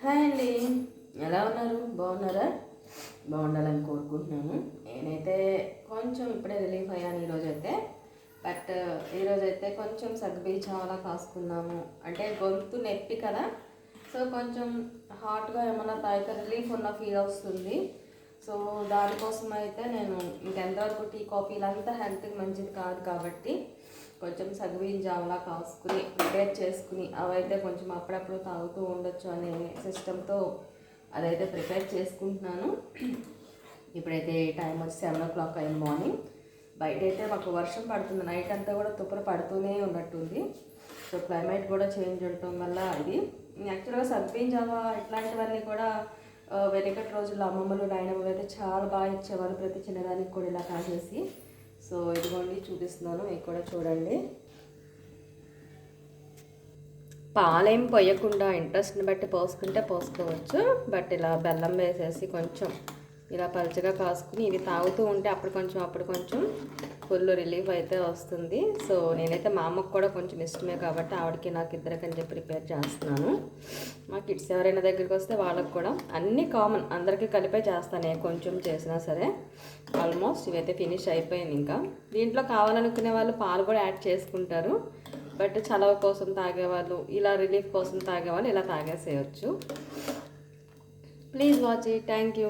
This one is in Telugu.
హాయ్ అండి, ఎలా ఉన్నారు? బాగున్నారా? బాగుండాలని కోరుకుంటున్నాను. నేనైతే కొంచెం ఇప్పుడే రిలీఫ్ అయ్యాను ఈరోజైతే. బట్ ఈరోజైతే కొంచెం సగ్గుబియ్యం చాలా కాసుకున్నాము. అంటే గొంతు నొప్పి కదా, సో కొంచెం హాట్గా ఏమన్నా తాగితే రిలీఫ్ ఉన్న ఫీల్ వస్తుంది. సో దానికోసం అయితే నేను ఇంకెంతవరకు టీ కాఫీ ఇలాంతా హెల్త్కి మంచిది కాదు కాబట్టి కొంచెం సగ్గుబియ్యం జావలా కాసుకుని ప్రిపేర్ చేసుకుని అవైతే కొంచెం అప్పుడప్పుడు తాగుతూ ఉండొచ్చు అనే సిస్టంతో అదైతే ప్రిపేర్ చేసుకుంటున్నాను. ఇప్పుడైతే టైం వచ్చి 7 o'clock అయింది మార్నింగ్. బయట అయితే మాకు వర్షం పడుతుంది, నైట్ అంతా కూడా తుప్పర పడుతూనే ఉన్నట్టుంది. సో క్లైమేట్ కూడా చేంజ్ ఉండటం వల్ల ఇది యాక్చువల్గా సగ్గుబియ్యం జావా ఇట్లాంటివన్నీ కూడా వెనకటి రోజుల్లో అమ్మమ్మలు నాయనమ్మలు అయితే చాలా బాగా ఇచ్చేవారు, ప్రతి చిన్నదానికి కూడా ఇలా కాసేసి. సో ఇదిగోండి చూపిస్తున్నాను, మీకు కూడా చూడండి. పాలేం పొయ్యకుండా ఇంట్రెస్ట్ని బట్టి పోసుకుంటే పోసుకోవచ్చు. బట్ ఇలా బెల్లం వేసేసి కొంచెం ఇలా పలుచగా కాసుకుని ఇది తాగుతూ ఉంటే అప్పుడు కొంచెం ఫుల్ రిలీఫ్ అయితే వస్తుంది. సో నేనైతే మా అమ్మకు కూడా కొంచెం ఇష్టమే కాబట్టి ఆవిడకి నాకు ఇద్దరికని చెప్పి ప్రిపేర్ చేస్తున్నాను. మా కిడ్స్ ఎవరైనా దగ్గరికి వస్తే వాళ్ళకి కూడా అన్నీ కామన్ అందరికీ కలిపే చేస్తాను, కొంచెం చేసినా సరే. ఆల్మోస్ట్ ఇవైతే ఫినిష్ అయిపోయింది. ఇంకా దీంట్లో కావాలనుకునే వాళ్ళు పాలు కూడా యాడ్ చేసుకుంటారు. బట్ చలవ కోసం తాగేవాళ్ళు, ఇలా రిలీఫ్ కోసం తాగేవాళ్ళు ఇలా తాగేసేయచ్చు. Please watch it. Thank you.